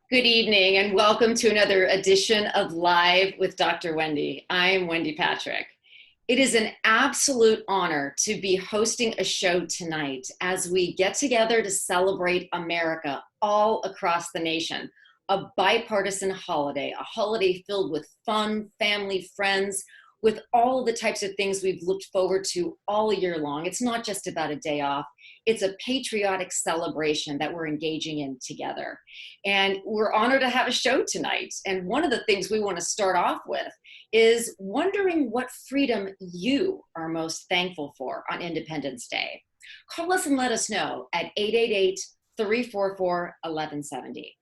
Good evening and welcome to another edition of Live with Dr. Wendy. I'm Wendy Patrick. It is an absolute honor to be hosting a show tonight as we get together to celebrate America all across the nation. A bipartisan holiday, a holiday filled with fun, family, friends, with all the types of things we've looked forward to all year long. It's not just about a day off. It's a patriotic celebration that we're engaging in together. And we're honored to have a show tonight. And one of the things we want to start off with is wondering what freedom you are most thankful for on Independence Day. Call us and let us know at 888-344-1170.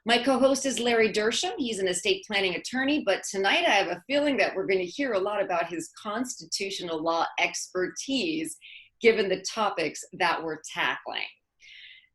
My co-host is Larry Dersham. He's an estate planning attorney, but tonight I have a feeling that we're going to hear a lot about his constitutional law expertise given the topics that we're tackling.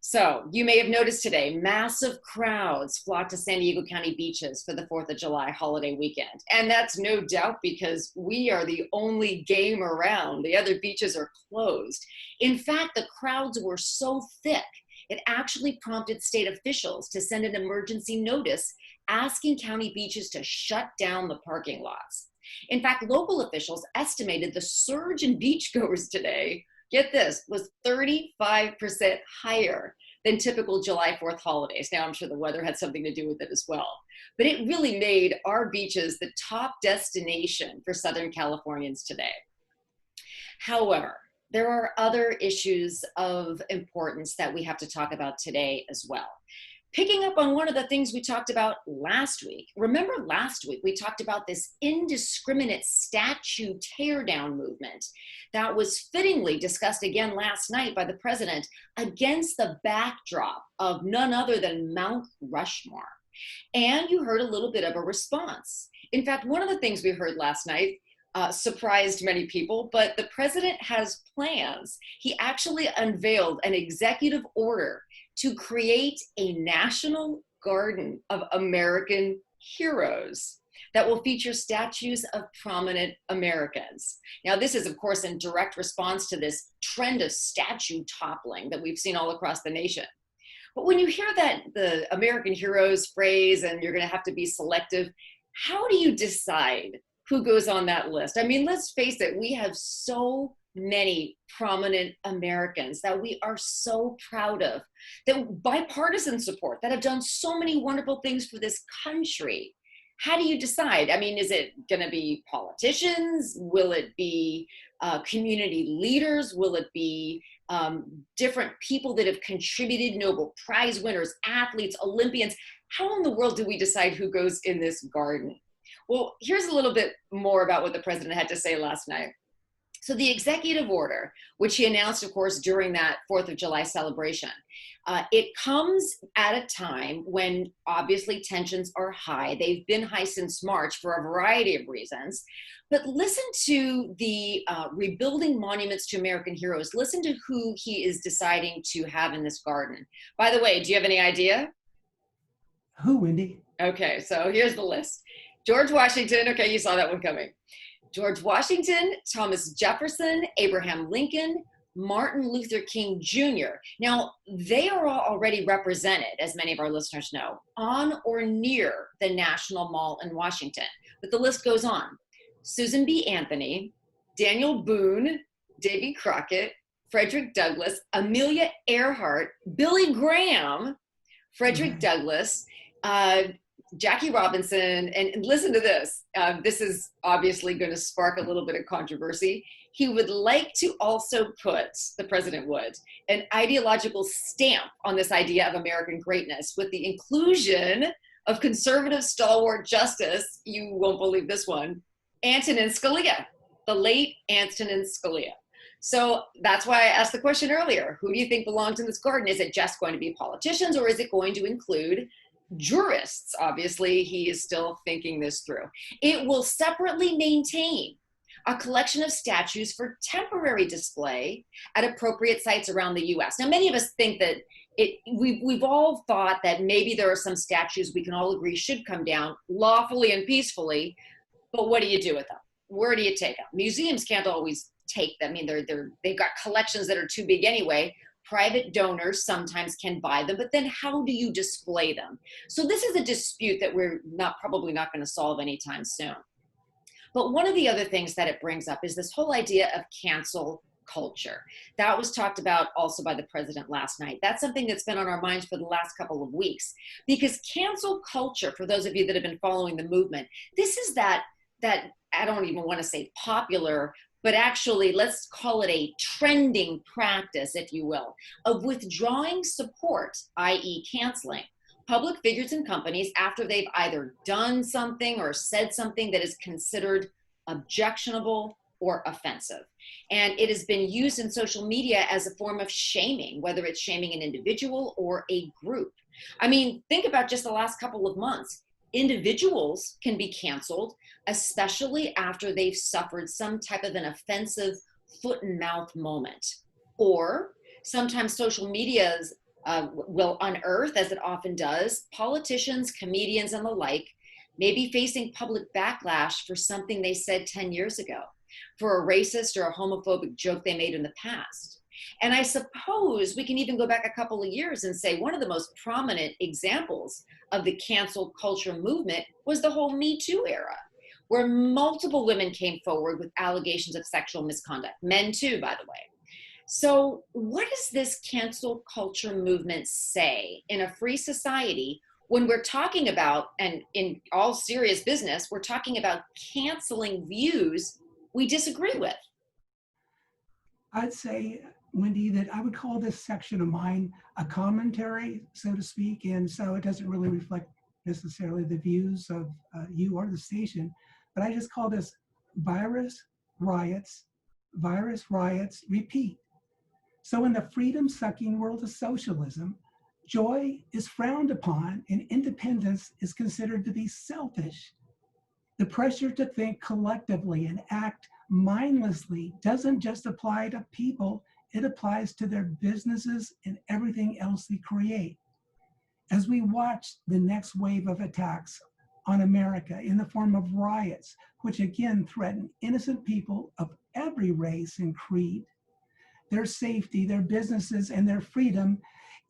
So you may have noticed today, massive crowds flocked to San Diego County beaches for the 4th of July holiday weekend. And that's no doubt because we are the only game around. The other beaches are closed. In fact, the crowds were so thick, it actually prompted state officials to send an emergency notice asking county beaches to shut down the parking lots. In fact, local officials estimated the surge in beachgoers today, get this, was 35% higher than typical July 4th holidays. Now, I'm sure the weather had something to do with it as well. But it really made our beaches the top destination for Southern Californians today. However, there are other issues of importance that we have to talk about today as well. Picking up on one of the things we talked about last week. Remember last week we talked about this indiscriminate statue teardown movement that was fittingly discussed again last night by the president against the backdrop of none other than Mount Rushmore. And you heard a little bit of a response. In fact, one of the things we heard last night surprised many people, but the president has plans. He actually unveiled an executive order to create a national garden of American heroes that will feature statues of prominent Americans. Now, this is, of course, in direct response to this trend of statue toppling that we've seen all across the nation. But when you hear that the American heroes phrase and you're going to have to be selective, how do you decide who goes on that list? I mean, let's face it, we have so many prominent Americans that we are so proud of, that bipartisan support, that have done so many wonderful things for this country. How do you decide? I mean, is it going to be politicians? Will it be community leaders? Will it be different people that have contributed, Nobel Prize winners, athletes, Olympians? How in the world do we decide who goes in this garden? Well, here's a little bit more about what the president had to say last night. So the executive order, which he announced, of course, during that 4th of July celebration, it comes at a time when obviously tensions are high. They've been high since March for a variety of reasons. But listen to the Rebuilding Monuments to American Heroes. Listen to who he is deciding to have in this garden. By the way, do you have any idea? Who, Wendy? Okay, so here's the list. George Washington, okay, you saw that one coming. George Washington, Thomas Jefferson, Abraham Lincoln, Martin Luther King Jr. Now, they are all already represented, as many of our listeners know, on or near the National Mall in Washington. But the list goes on. Susan B. Anthony, Daniel Boone, Davy Crockett, Frederick Douglass, Amelia Earhart, Billy Graham, Frederick Douglass, Jackie Robinson, and listen to this. This is obviously going to spark a little bit of controversy. He would like to also put, the president would, an ideological stamp on this idea of American greatness with the inclusion of conservative stalwart justice, you won't believe this one, Antonin Scalia, the late Antonin Scalia. So that's why I asked the question earlier, who do you think belongs in this garden? Is it just going to be politicians, or is it going to include jurists? Obviously, he is still thinking this through. It will separately maintain a collection of statues for temporary display at appropriate sites around the U.S. Now, many of us think that we've all thought that maybe there are some statues we can all agree should come down lawfully and peacefully, but what do you do with them? Where do you take them? Museums can't always take them. I mean, they've got collections that are too big anyway. Private donors sometimes can buy them, but then how do you display them? So this is a dispute that we're probably not going to solve anytime soon. But one of the other things that it brings up is this whole idea of cancel culture. That was talked about also by the president last night. That's something that's been on our minds for the last couple of weeks, because cancel culture, for those of you that have been following the movement, this is that I don't even want to say popular, but actually let's call it a trending practice, if you will, of withdrawing support, i.e. canceling public figures and companies after they've either done something or said something that is considered objectionable or offensive. And it has been used in social media as a form of shaming, whether it's shaming an individual or a group. I mean, think about just the last couple of months. Individuals can be canceled, especially after they've suffered some type of an offensive foot and mouth moment. Or sometimes social media's will unearth, as it often does, politicians, comedians, and the like may be facing public backlash for something they said 10 years ago, for a racist or a homophobic joke they made in the past. And I suppose we can even go back a couple of years and say one of the most prominent examples of the cancel culture movement was the whole Me Too era, where multiple women came forward with allegations of sexual misconduct, men too, by the way. So what does this cancel culture movement say in a free society when we're talking about, and in all serious business, we're talking about canceling views we disagree with? I'd say, Wendy, that I would call this section of mine a commentary, so to speak, and so it doesn't really reflect necessarily the views of you or the station, but I just call this virus, riots, repeat. So in the freedom-sucking world of socialism, joy is frowned upon and independence is considered to be selfish. The pressure to think collectively and act mindlessly doesn't just apply to people, it applies to their businesses and everything else they create. As we watch the next wave of attacks on America in the form of riots, which again threaten innocent people of every race and creed, their safety, their businesses, and their freedom,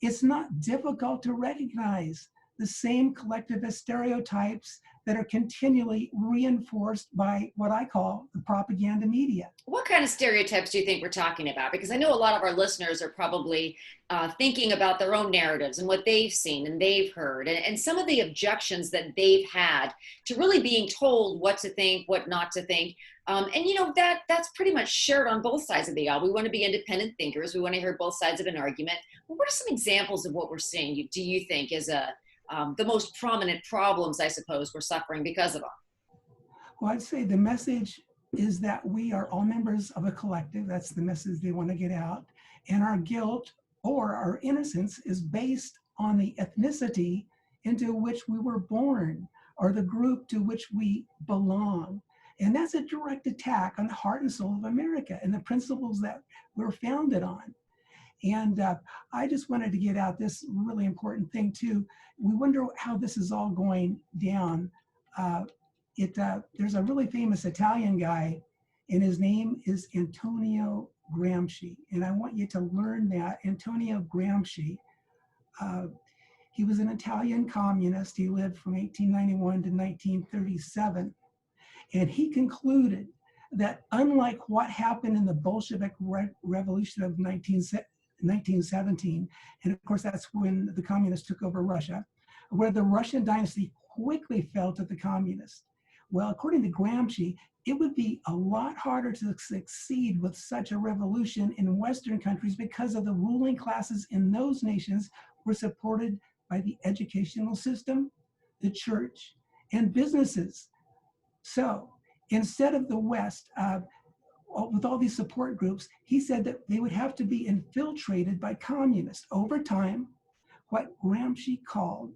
it's not difficult to recognize the same collectivist stereotypes that are continually reinforced by what I call the propaganda media. What kind of stereotypes do you think we're talking about? Because I know a lot of our listeners are probably thinking about their own narratives and what they've seen and they've heard, and some of the objections that they've had to really being told what to think, what not to think. And you know, that's pretty much shared on both sides of the aisle. We want to be independent thinkers. We want to hear both sides of an argument. But what are some examples of what we're seeing, do you think, is the most prominent problems, I suppose, we're suffering because of them? Well, I'd say the message is that we are all members of a collective. That's the message they want to get out. And our guilt or our innocence is based on the ethnicity into which we were born or the group to which we belong. And that's a direct attack on the heart and soul of America and the principles that we're founded on. And I just wanted to get out this really important thing too. We wonder how this is all going down. There's a really famous Italian guy, and his name is Antonio Gramsci. And I want you to learn that Antonio Gramsci, he was an Italian communist. He lived from 1891 to 1937. And he concluded that unlike what happened in the Bolshevik Revolution of 1917, and of course that's when the communists took over Russia, where the Russian dynasty quickly fell to the communists. Well, according to Gramsci, it would be a lot harder to succeed with such a revolution in Western countries because of the ruling classes in those nations were supported by the educational system, the church, and businesses. So instead of the West, with all these support groups, he said that they would have to be infiltrated by communists over time, what Gramsci called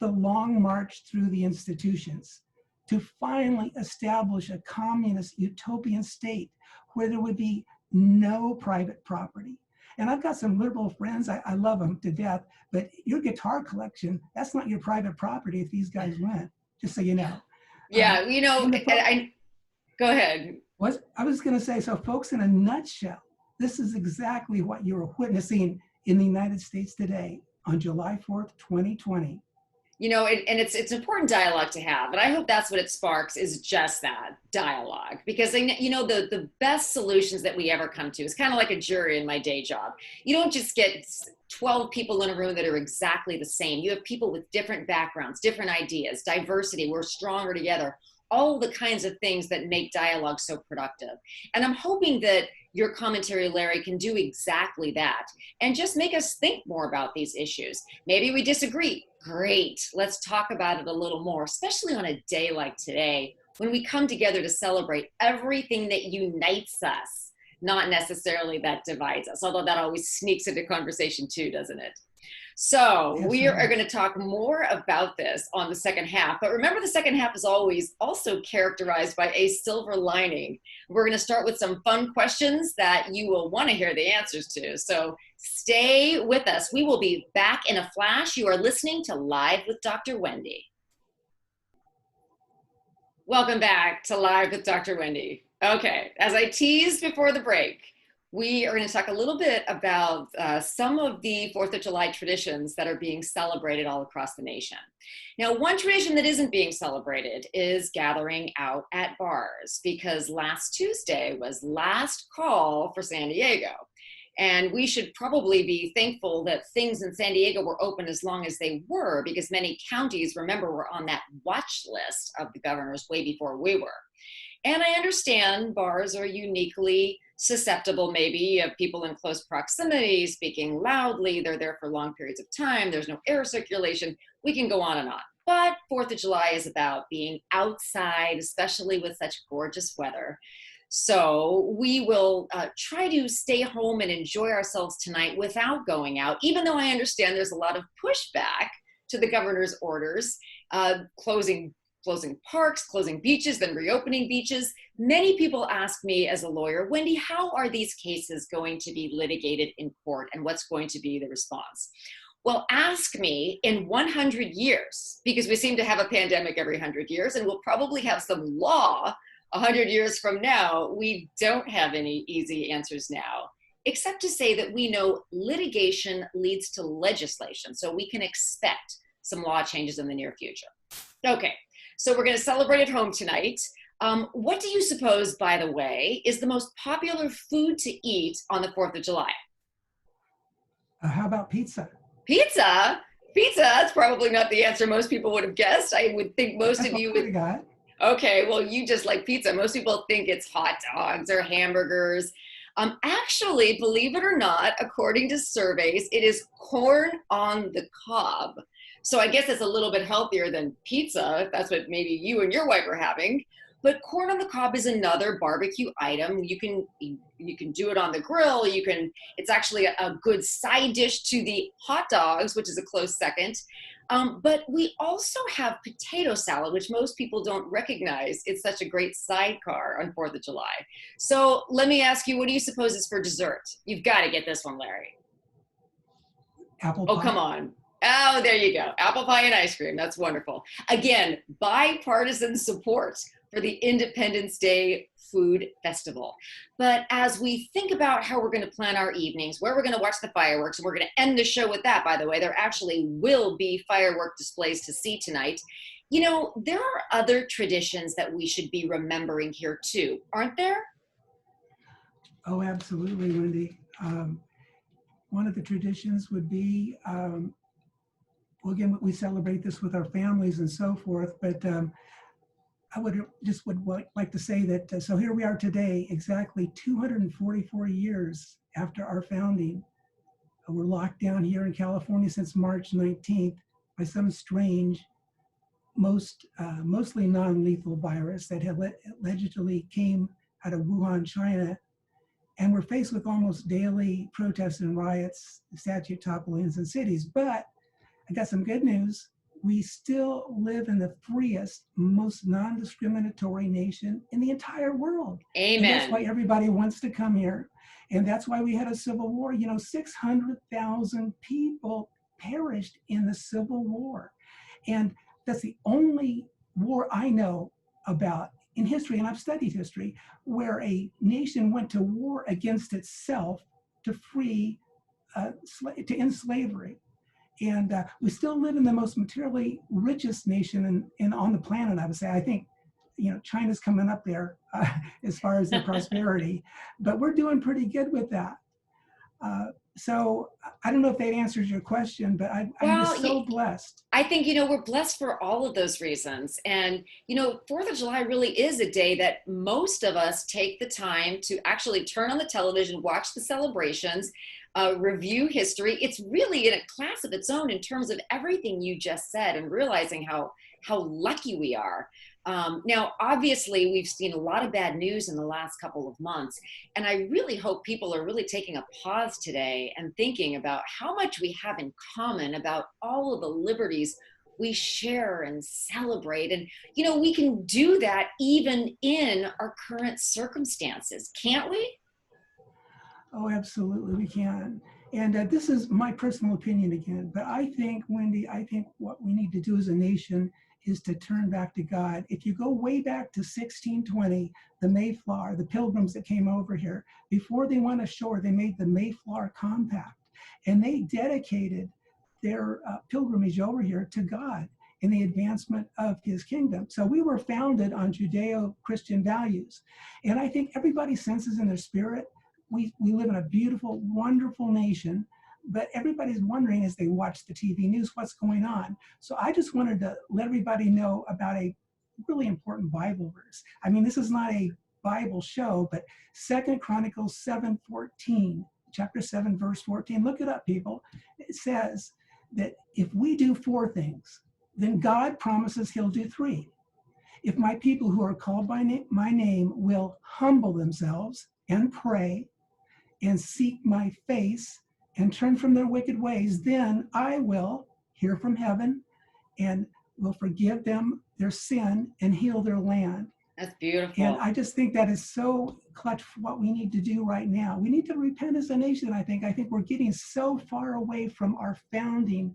the long march through the institutions, to finally establish a communist utopian state where there would be no private property. And I've got some liberal friends, I love them to death, but your guitar collection, that's not your private property if these guys win, just so you know. Yeah, you know, go ahead. I was going to say, so folks, in a nutshell, this is exactly what you're witnessing in the United States today on July 4th, 2020. And it's important dialogue to have, and I hope that's what it sparks, is just that dialogue. Because the best solutions that we ever come to is kind of like a jury in my day job. You don't just get 12 people in a room that are exactly the same. You have people with different backgrounds, different ideas, diversity. We're stronger together. All the kinds of things that make dialogue so productive. And I'm hoping that your commentary, Larry, can do exactly that and just make us think more about these issues. Maybe we disagree. Great. Let's talk about it a little more, especially on a day like today, when we come together to celebrate everything that unites us, not necessarily that divides us, although that always sneaks into conversation too, doesn't it? So we are going to talk more about this on the second half. But remember, the second half is always also characterized by a silver lining. We're going to start with some fun questions that you will want to hear the answers to. So stay with us. We will be back in a flash. You are listening to Live with Dr. Wendy. Welcome back to Live with Dr. Wendy. Okay, as I teased before the break, we are going to talk a little bit about some of the 4th of July traditions that are being celebrated all across the nation. Now, one tradition that isn't being celebrated is gathering out at bars, because last Tuesday was last call for San Diego. And we should probably be thankful that things in San Diego were open as long as they were, because many counties, remember, were on that watch list of the governors way before we were. And I understand bars are uniquely susceptible, maybe, of people in close proximity speaking loudly. They're there for long periods of time. There's no air circulation. We can go on and on. But 4th of July is about being outside, especially with such gorgeous weather. So we will try to stay home and enjoy ourselves tonight without going out, even though I understand there's a lot of pushback to the governor's orders, closing parks, closing beaches, then reopening beaches. Many people ask me as a lawyer, Wendy, how are these cases going to be litigated in court, and what's going to be the response? Well, ask me in 100 years, because we seem to have a pandemic every 100 years, and we'll probably have some law 100 years from now. We don't have any easy answers now, except to say that we know litigation leads to legislation, so we can expect some law changes in the near future. Okay. So we're going to celebrate at home tonight. What do you suppose, by the way, is the most popular food to eat on the 4th of July? How about pizza? Pizza? Pizza? That's probably not the answer most people would have guessed. I would think most of you would. Got. Okay, well, you just like pizza. Most people think it's hot dogs or hamburgers. Actually, believe it or not, according to surveys, it is corn on the cob. So I guess it's a little bit healthier than pizza, if that's what maybe you and your wife are having. But corn on the cob is another barbecue item. You can do it on the grill. It's actually a good side dish to the hot dogs, which is a close second. But we also have potato salad, which most people don't recognize. It's such a great sidecar on 4th of July. So let me ask you, what do you suppose is for dessert? You've got to get this one, Larry. Apple pie. Oh, come on. Oh, there you go. Apple pie and ice cream. That's wonderful. Again, bipartisan support for the Independence Day Food Festival. But as we think about how we're going to plan our evenings, where we're going to watch the fireworks, and we're going to end the show with that, by the way, there actually will be firework displays to see tonight. There are other traditions that we should be remembering here too, aren't there? Oh, absolutely, Wendy. One of the traditions would be, well, again, we celebrate this with our families and so forth, but I would like to say that, so here we are today, exactly 244 years after our founding. We're locked down here in California since March 19th by some strange, mostly non-lethal virus that had allegedly came out of Wuhan, China. And we're faced with almost daily protests and riots, statue topplings in cities. But I got some good news. We still live in the freest, most non-discriminatory nation in the entire world. Amen. And that's why everybody wants to come here. And that's why we had a civil war. 600,000 people perished in the Civil War. And that's the only war I know about in history, and I've studied history, where a nation went to war against itself to free to end slavery. And we still live in the most materially richest nation on the planet, I would say. I think, China's coming up there as far as their prosperity, but we're doing pretty good with that. So I don't know if that answers your question, but I'm Well, just so blessed. I think, we're blessed for all of those reasons. And, 4th of July really is a day that most of us take the time to actually turn on the television, watch the celebrations, review history. It's really in a class of its own in terms of everything you just said, and realizing how lucky we are. Now, obviously, we've seen a lot of bad news in the last couple of months, and I really hope people are really taking a pause today and thinking about how much we have in common, about all of the liberties we share and celebrate. And, we can do that even in our current circumstances, can't we? Oh, absolutely, we can. And this is my personal opinion again, but I think, Wendy, what we need to do as a nation is to turn back to God. If you go way back to 1620, the Mayflower, the pilgrims that came over here, before they went ashore, they made the Mayflower Compact, and they dedicated their pilgrimage over here to God in the advancement of his kingdom. So we were founded on Judeo-Christian values. And I think everybody senses in their spirit, we live in a beautiful, wonderful nation, but everybody's wondering as they watch the TV news, what's going on. So I just wanted to let everybody know about a really important Bible verse. I mean, this is not a Bible show, but 2 Chronicles 7:14, chapter 7, verse 14. Look it up, people. It says that if we do 4 things, then God promises he'll do 3. If my people who are called by my name will humble themselves and pray and seek my face and turn from their wicked ways, then I will hear from heaven and will forgive them their sin and heal their land. That's beautiful. And I just think that is so clutch for what we need to do right now. We need to repent as a nation, I think. I think we're getting so far away from our founding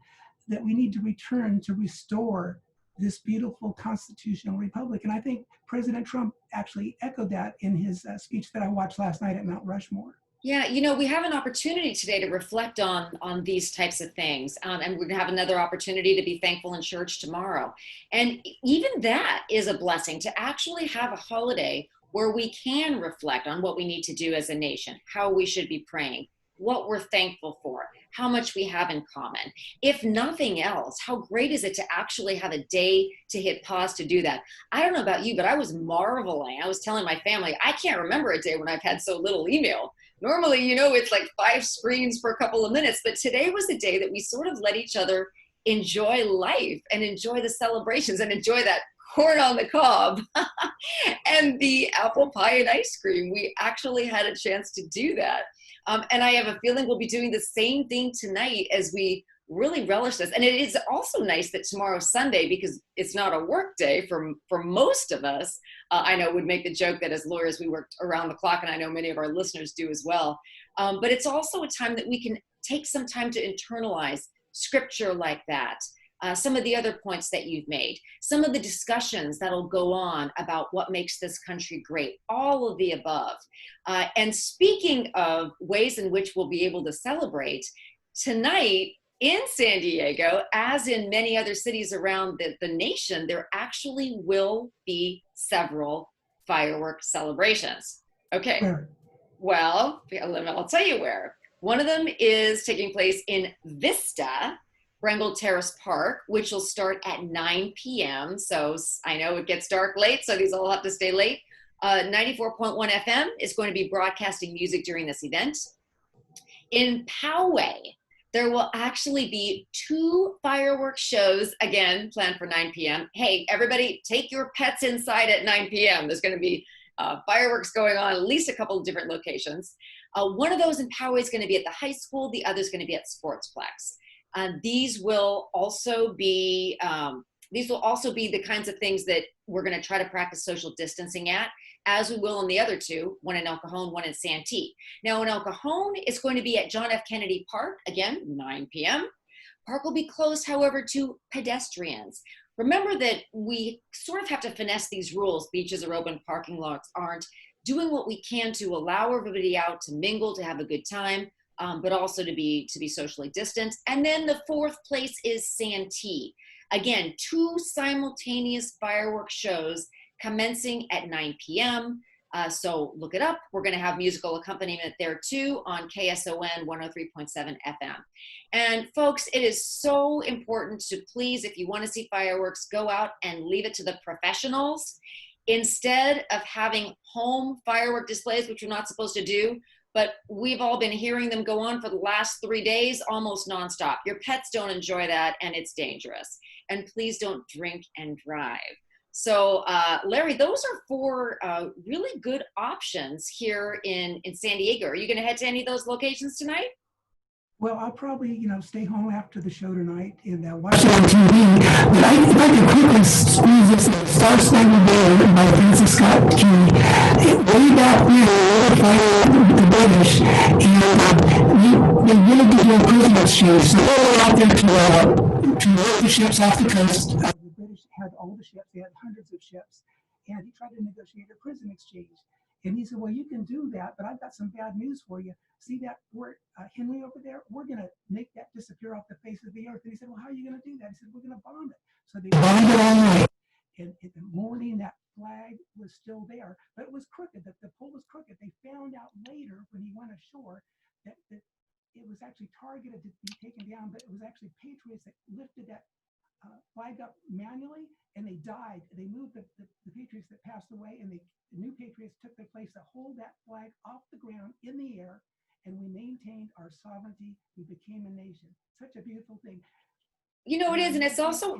that we need to return to restore this beautiful constitutional republic. And I think President Trump actually echoed that in his speech that I watched last night at Mount Rushmore. Yeah, we have an opportunity today to reflect on these types of things, and we're gonna have another opportunity to be thankful in church tomorrow. And even that is a blessing, to actually have a holiday where we can reflect on what we need to do as a nation, how we should be praying, what we're thankful for, how much we have in common. If nothing else, how great is it to actually have a day to hit pause to do that? I don't know about you, but I was marveling. I was telling my family, I can't remember a day when I've had so little email. Normally, it's like 5 screens for a couple of minutes, but today was the day that we sort of let each other enjoy life and enjoy the celebrations and enjoy that corn on the cob and the apple pie and ice cream. We actually had a chance to do that. And I have a feeling we'll be doing the same thing tonight as we really relish this. And it is also nice that tomorrow's Sunday, because it's not a work day for most of us. I know would make the joke that as lawyers, we worked around the clock, and I know many of our listeners do as well. But it's also a time that we can take some time to internalize scripture like that. Some of the other points that you've made, some of the discussions that'll go on about what makes this country great, all of the above. And speaking of ways in which we'll be able to celebrate, tonight in San Diego, as in many other cities around the nation, there actually will be several fireworks celebrations. Okay, well, I'll tell you where. One of them is taking place in Vista, Brengle Terrace Park, which will start at 9 p.m. So I know it gets dark late, so these all have to stay late. 94.1 FM is going to be broadcasting music during this event. In Poway, there will actually be 2 fireworks shows, again, planned for 9 p.m. Hey, everybody, take your pets inside at 9 p.m. There's going to be fireworks going on at least a couple of different locations. One of those in Poway is going to be at the high school. The other is going to be at Sportsplex. These will also be the kinds of things that we're going to try to practice social distancing at, as we will in the other 2, one in El Cajon, one in Santee. Now in El Cajon, it's going to be at John F. Kennedy Park, again, 9 p.m. Park will be closed, however, to pedestrians. Remember that we sort of have to finesse these rules. Beaches are open, parking lots aren't. Doing what we can to allow everybody out to mingle, to have a good time. but also to be socially distant. And then the fourth place is Santee. Again, 2 simultaneous fireworks shows commencing at 9 p.m. So look it up. We're going to have musical accompaniment there too on KSON 103.7 FM. And folks, it is so important to please, if you want to see fireworks, go out and leave it to the professionals instead of having home firework displays, which we're not supposed to do. But we've all been hearing them go on for the last 3 days, almost nonstop. Your pets don't enjoy that, and it's dangerous. And please don't drink and drive. So, Larry, those are 4 really good options here in San Diego. Are you going to head to any of those locations tonight? Well, I'll probably, stay home after the show tonight and watch it on TV. But if I could quickly squeeze this in. Star Spangled Banner by Francis Scott Key. Way back when they were the British, and they really did no prison exchange. So they were out there to load the ships off the coast. The British had all the ships. They had hundreds of ships. And he tried to negotiate a prison exchange. And he said, well, you can do that, but I've got some bad news for you. See that Fort Henry over there? We're going to make that disappear off the face of the earth. And he said, well, how are you going to do that? He said, we're going to bomb it. So they bombed it all night. And in the morning, that flag was still there, but it was crooked. The pole was crooked. They found out later when he went ashore that it was actually targeted to be taken down, but it was actually patriots that lifted that flag up manually, and they died. They moved the patriots that passed away, and the new patriots took their place to hold that flag off the ground in the air, and we maintained our sovereignty. We became a nation. Such a beautiful thing. It is, and it's also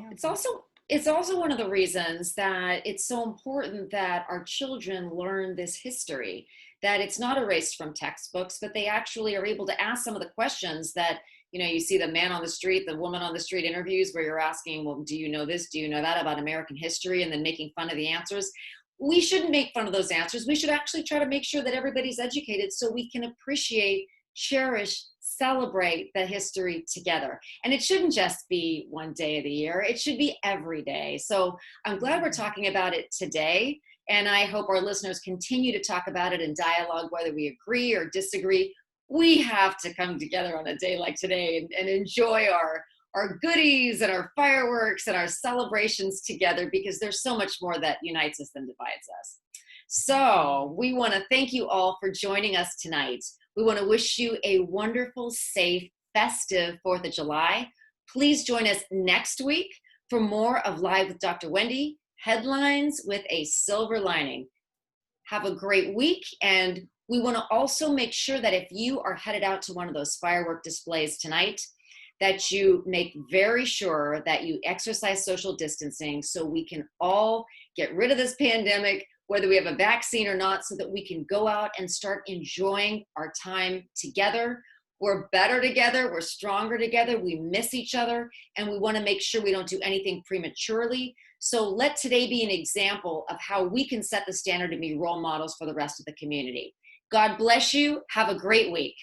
one of the reasons that it's so important that our children learn this history, that it's not erased from textbooks, but they actually are able to ask some of the questions that, you see the man on the street, the woman on the street interviews where you're asking, well, do you know this? Do you know that about American history? And then making fun of the answers. We shouldn't make fun of those answers. We should actually try to make sure that everybody's educated so we can appreciate, cherish, celebrate the history together. And it shouldn't just be one day of the year. It should be every day. So I'm glad we're talking about it today. And I hope our listeners continue to talk about it in dialogue, whether we agree or disagree. We have to come together on a day like today and enjoy our goodies and our fireworks and our celebrations together, because there's so much more that unites us than divides us. So we want to thank you all for joining us tonight. We want to wish you a wonderful, safe, festive 4th of July. Please join us next week for more of Live with Dr. Wendy, Headlines with a Silver Lining. Have a great week, and we want to also make sure that if you are headed out to one of those firework displays tonight, that you make very sure that you exercise social distancing so we can all get rid of this pandemic, whether we have a vaccine or not, so that we can go out and start enjoying our time together. We're better together, we're stronger together, we miss each other, and we want to make sure we don't do anything prematurely. So let today be an example of how we can set the standard and be role models for the rest of the community. God bless you. Have a great week.